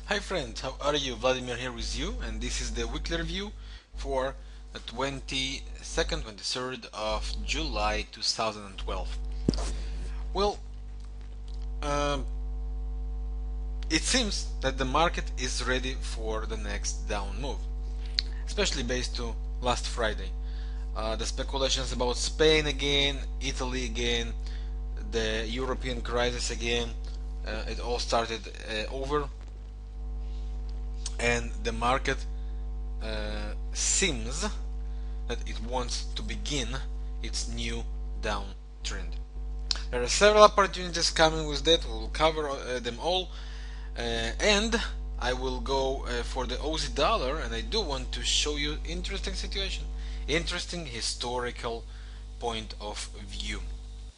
Hi friends, how are you? Vladimir here with you, and this is the weekly review for the 22nd, 23rd of July 2012. Well, um, it seems that the market is ready for the next down move, especially based to last Friday. The speculations about Spain again, Italy again, the European crisis again, it all started over, and the market seems that it wants to begin its new downtrend. There are several opportunities coming with that. We'll cover them all, and I will go for the Aussie dollar, and I do want to show you interesting situation, interesting historical point of view.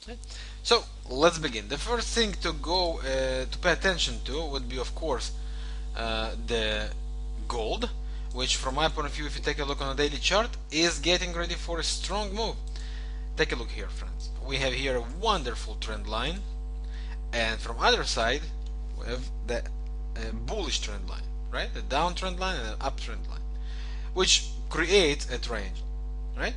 Okay. So let's begin. The first thing to pay attention to would be, of course, the gold, which from my point of view, if you take a look on a daily chart, is getting ready for a strong move. Take a look here, friends. We have here a wonderful trend line, and from other side we have the bullish trend line, right? The downtrend line and the uptrend line, which creates a triangle, right?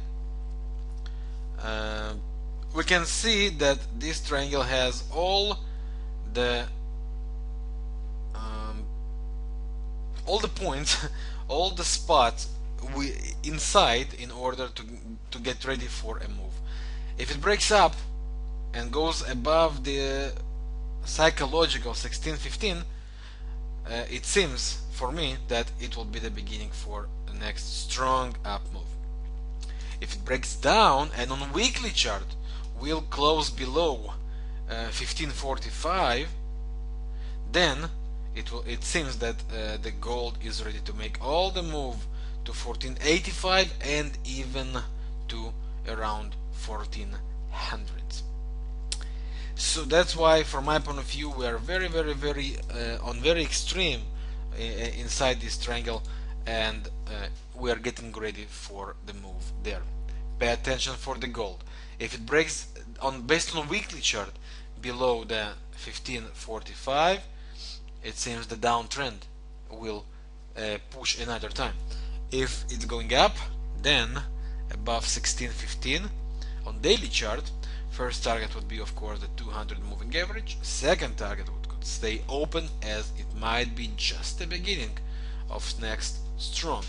We can see that this triangle has all the points, all the spots inside in order to get ready for a move. If it breaks up and goes above the psychological 1615, it seems for me that it will be the beginning for the next strong up move. If it breaks down and on weekly chart will close below 1545, then it seems that the gold is ready to make all the move to 1485 and even to around 1400. So that's why, from my point of view, we are very extreme inside this triangle, and we are getting ready for the move there. Pay attention for the gold. If it breaks based on weekly chart below the 1545, it seems the downtrend will push another time. If it's going up, then above 1615 on daily chart, first target would be, of course, the 200 moving average. Second target could stay open, as it might be just the beginning of next strong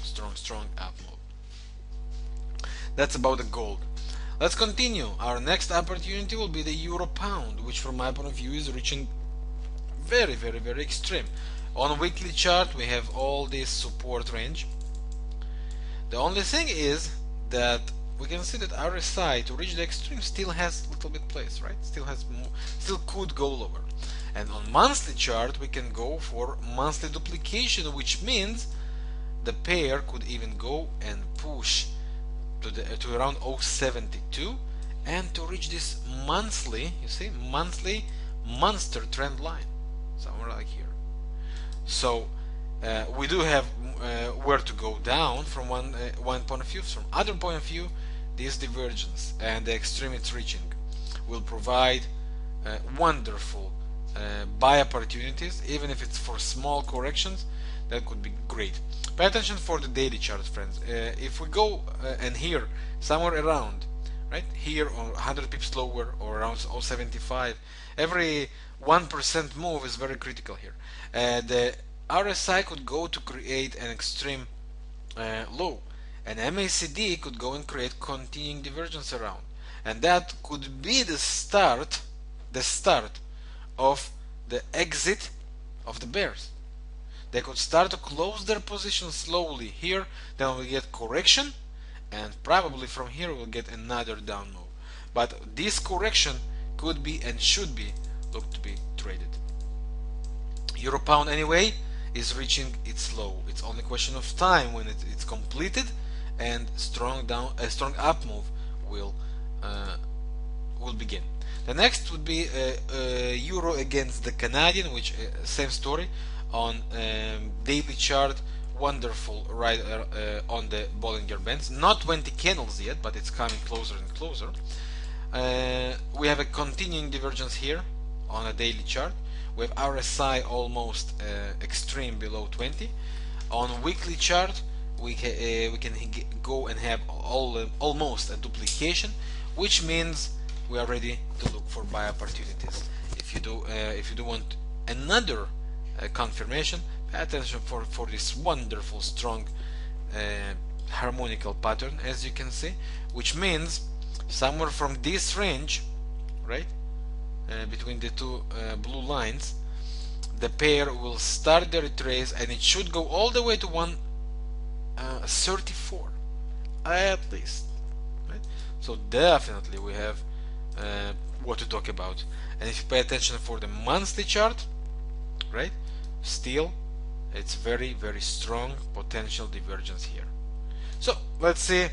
up move. That's about the gold. Let's continue. Our next opportunity will be the euro pound, which from my point of view is reaching very extreme. On weekly chart we have all this support range. The only thing is that we can see that RSI to reach the extreme still has a little bit place, right? Still could go lower. And on monthly chart we can go for monthly duplication, which means the pair could even go and push to around 0.72 and to reach this monthly, you see, monthly monster trend line somewhere like here. So we do have where to go down from one point of view. From other point of view, this divergence and the extreme it's reaching will provide wonderful buy opportunities, even if it's for small corrections. That could be great. Pay attention for the daily chart, friends. If we go and here somewhere around, right here, or 100 pips lower, or around 0.75, every 1% move is very critical here. The RSI could go to create an extreme low, and MACD could go and create continuing divergence around, and that could be the start of the exit of the bears. They could start to close their position slowly here, then we'll get correction, and probably from here we'll get another down move. But this correction could be and should be looked to be traded. Euro pound anyway is reaching its low. It's only a question of time when it's completed, and a strong up move will begin. The next would be euro against the Canadian, which same story on daily chart. Wonderful right on the Bollinger Bands. Not 20 candles yet, but it's coming closer and closer. We have a continuing divergence here on a daily chart, We have RSI almost extreme below 20. On weekly chart, we can go and have almost a duplication, which means we are ready to look for buy opportunities. If you do want another confirmation, pay attention for this wonderful strong harmonical pattern, as you can see, which means somewhere from this range, right, between the two blue lines, the pair will start the retrace, and it should go all the way to 134 at least, right? So definitely we have what to talk about. And if you pay attention for the monthly chart, right, still it's very strong potential divergence here. So let's see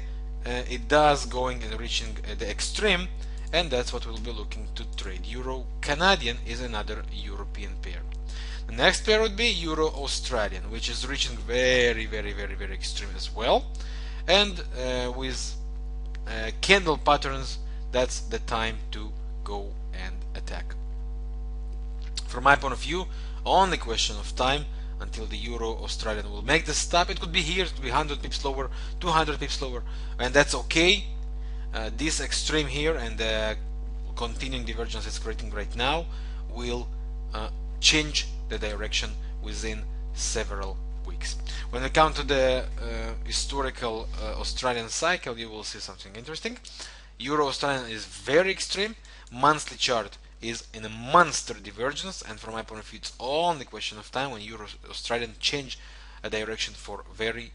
it does going and reaching the extreme, and that's what we'll be looking to trade. Euro Canadian is another European pair. The next pair would be Euro Australian, which is reaching very extreme as well, and with candle patterns, that's the time to go and attack. From my point of view, only question of time until the Euro Australian will make the stop. It could be here, it could be 100 pips lower, 200 pips lower, and that's okay. This extreme here and the continuing divergence it's creating right now will change the direction within several weeks. When we come to the historical Australian cycle, you will see something interesting. Euro Australian is very extreme. Monthly chart is in a monster divergence, and from my point of view, it's only question of time when Euro Australian change a direction for very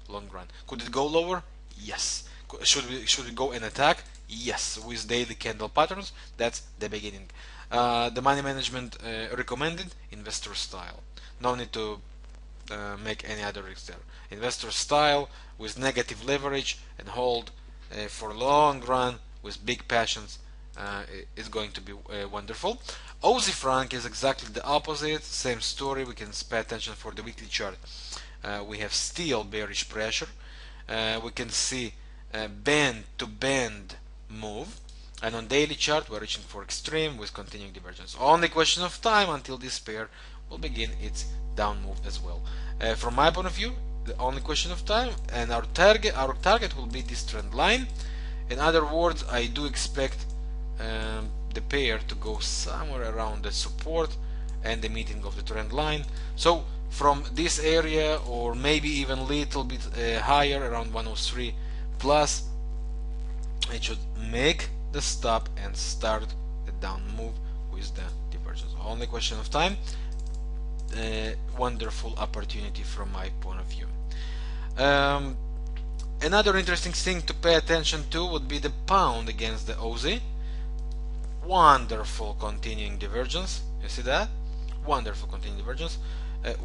long run. Could it go lower? Yes. Should we go and attack? Yes. With daily candle patterns, that's the beginning. The money management recommended investor style. No need to make any other risk there. Investor style with negative leverage and hold for long run with big passions is going to be wonderful. Aussie franc is exactly the opposite. Same story. We can pay attention for the weekly chart. We have still bearish pressure. We can see band to band move, and on daily chart we're reaching for extreme with continuing divergence. Only question of time until this pair will begin its down move as well. From my point of view, the only question of time, and our target will be this trend line. In other words, I do expect the pair to go somewhere around the support and the meeting of the trend line. So from this area, or maybe even a little bit higher, around 103 plus, it should make the stop and start the down move with the divergence. Only question of time. Wonderful opportunity from my point of view. Another interesting thing to pay attention to would be the pound against the Aussie. Wonderful continuing divergence. You see that? Wonderful continuing divergence.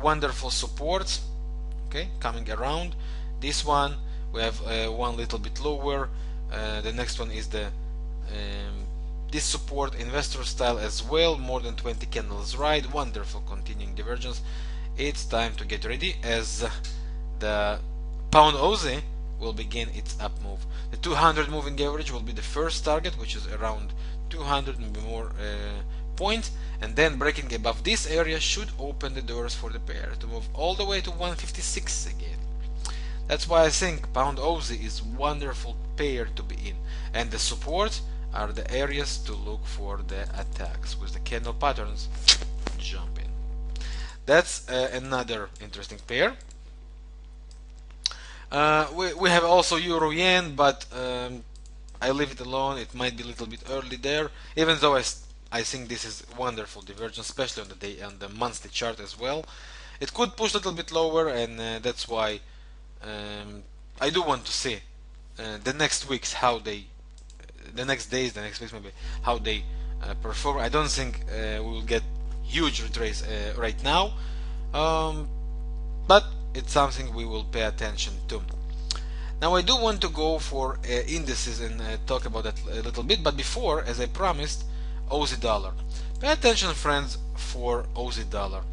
Wonderful supports. Okay, coming around. This one we have one little bit lower. The next one is the this support investor style as well, more than 20 candles right. Wonderful continuing divergence. It's time to get ready as the pound Aussie will begin its up move. The 200 moving average will be the first target, which is around 200, maybe more points, and then breaking above this area should open the doors for the pair to move all the way to 156 again. That's why I think pound Aussie is wonderful pair to be in, and the support are the areas to look for the attacks with the candle patterns. Jump in. That's another interesting pair. We have also Euro Yen, but I leave it alone. It might be a little bit early there, even though I think this is wonderful divergence, especially on the day and the monthly chart as well. It could push a little bit lower, and that's why I do want to see the next weeks how they, the next days, the next weeks maybe, how they perform. I don't think we will get huge retrace right now, but it's something we will pay attention to. Now I do want to go for indices and talk about that a little bit, but before, as I promised, Aussie dollar. Pay attention, friends, for Aussie dollar.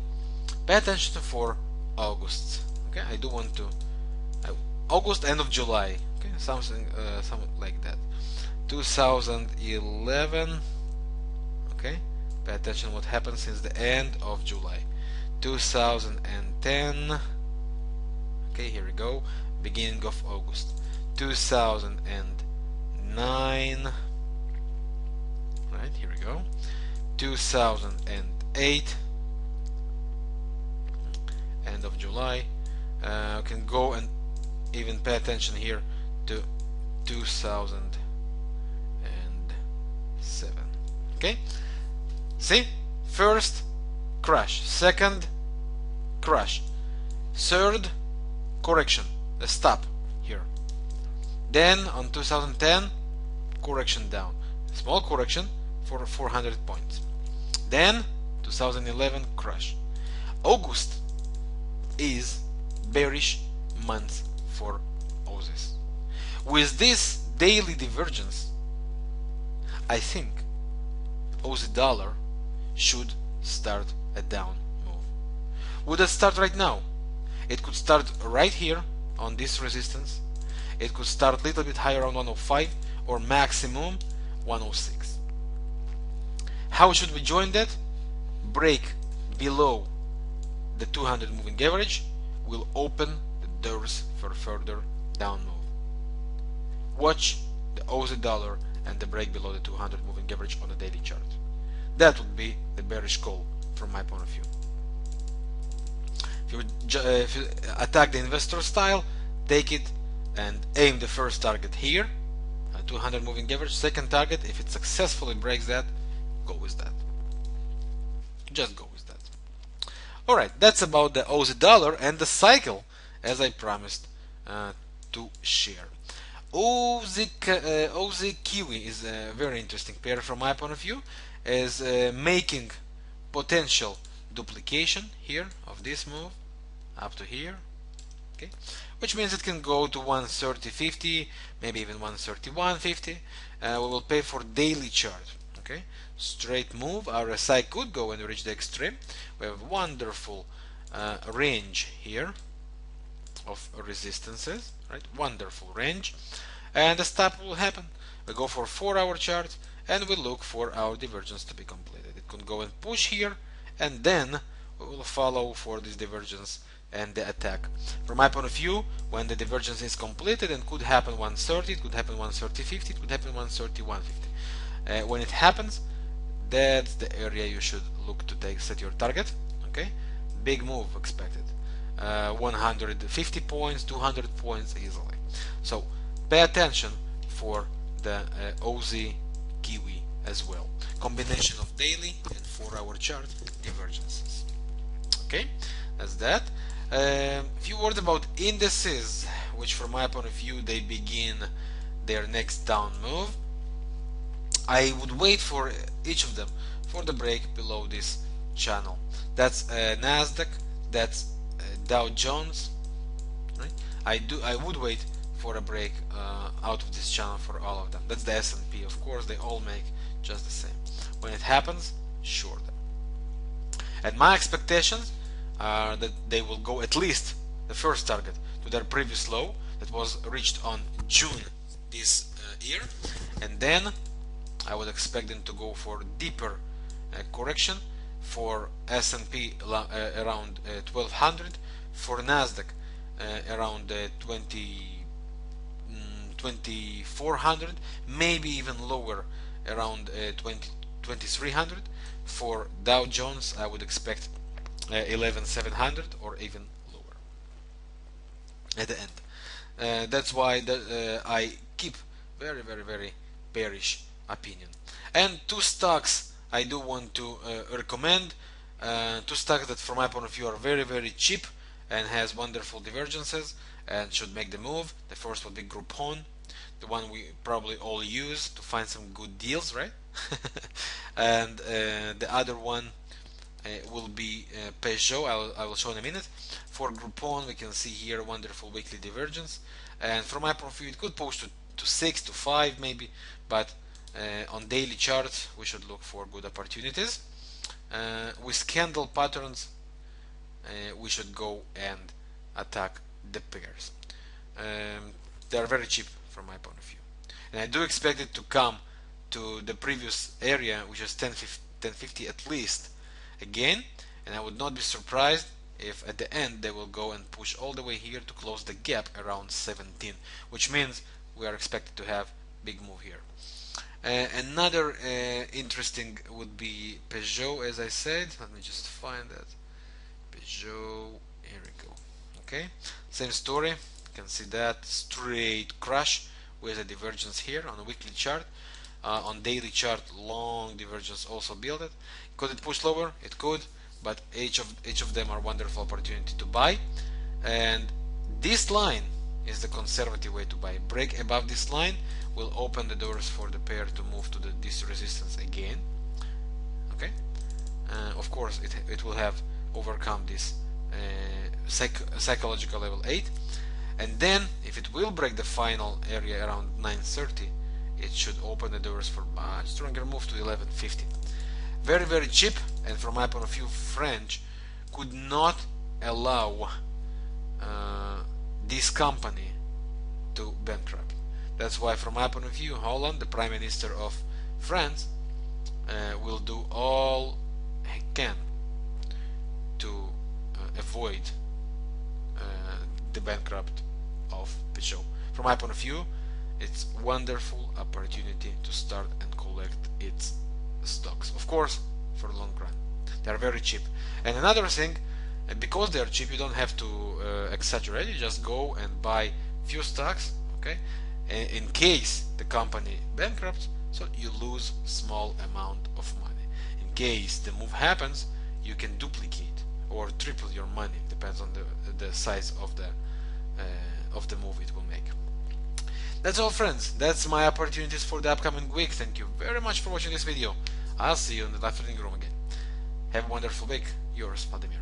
Pay attention for August. Okay, I do want to August, end of July. Okay, something like that. 2011. Okay, Pay attention what happened since the end of July 2010. Okay, here we go. Beginning of August 2009. Right, here we go. 2008. End of July. We can go and even pay attention here to 2007. Okay, see, first crash, second crash, third correction, a stop here, then on 2010 correction down, small correction for 400 points, then 2011 crash. August is bearish month for Aussies. With this daily divergence, I think Aussie dollar should start a down move. Would it start right now? It could start right here on this resistance. It could start a little bit higher on 105 or maximum 106. How should we join that? Break below the 200 moving average will open the doors for further down move. Watch the Aussie dollar and the break below the 200 moving average on the daily chart. That would be the bearish call from my point of view. If you attack the investor style, take it and aim the first target here, 200 moving average. Second target, if it successfully breaks that, go with that. Just go with that. Alright, that's about the Aussie dollar and the cycle, as I promised to share. Aussie Kiwi is a very interesting pair from my point of view, as making potential duplication here of this move up to here, okay, which means it can go to 130.50, maybe even 131.50. We will pay for daily chart, okay, straight move. RSI could go and reach the extreme. We have wonderful range here of resistances, right? Wonderful range, and the stop will happen. We go for 4-hour chart and we look for our divergence to be completed. It could go and push here, and then we will follow for this divergence and the attack. From my point of view, when the divergence is completed, and could happen 130, it could happen 130.50, it could happen 131.50. When it happens, that's the area you should look to set your target. Okay, big move expected, 150 points, 200 points easily. So pay attention for the Aussie Kiwi as well. Combination of daily and 4-hour chart divergences. Okay, that's that. A few words about indices, which from my point of view they begin their next down move. I would wait for each of them for the break below this channel. That's Nasdaq, that's Dow Jones, right? I would wait for a break out of this channel for all of them. That's the S&P, of course. They all make just the same. When it happens, short them. And my expectations are that they will go at least the first target to their previous low that was reached on June this year, and then I would expect them to go for deeper correction for S&P around 1200, for Nasdaq around 2400, maybe even lower around 2300. For Dow Jones I would expect 11700 or even lower at the end. That's why I keep very bearish opinion. And two stocks I do want to recommend, two stocks that from my point of view are very cheap and has wonderful divergences and should make the move. The first would be Groupon, the one we probably all use to find some good deals, right? And the other one will be Peugeot. I will show in a minute. For Groupon, we can see here wonderful weekly divergence, and from my point of view it could push to 6 to 5 maybe, but on daily chart we should look for good opportunities. With candle patterns we should go and attack the pairs. They are very cheap from my point of view, and I do expect it to come to the previous area, which is 10 1050 at least again, and I would not be surprised if at the end they will go and push all the way here to close the gap around 17, which means we are expected to have big move here. Another interesting would be Peugeot, as I said. Let me just find that. Peugeot, here we go. Okay, same story. You can see that straight crash with a divergence here on a weekly chart. On daily chart, long divergence also built it. Could it push lower? It could, but each of them are wonderful opportunity to buy. And this line is the conservative way to buy. Break above this line will open the doors for the pair to move to this resistance again. Okay, of course it will have overcome this psychological level 8, and then if it will break the final area around 930, it should open the doors for much stronger move to 1150. Very, very cheap, and from my point of view, French could not allow this company to bankrupt. That's why, from my point of view, Holland, the Prime Minister of France, will do all he can to avoid the bankrupt of Peugeot. From my point of view, it's wonderful opportunity to start and collect its stocks. Of course, for the long run, they are very cheap. And another thing, because they are cheap, you don't have to exaggerate. You just go and buy few stocks. Okay, in case the company bankrupts, so you lose small amount of money. In case the move happens, you can duplicate or triple your money. Depends on the size of the move it will make. That's all, friends. That's my opportunities for the upcoming week. Thank you very much for watching this video. I'll see you in the live trading room again. Have a wonderful week. Yours, Vladimir.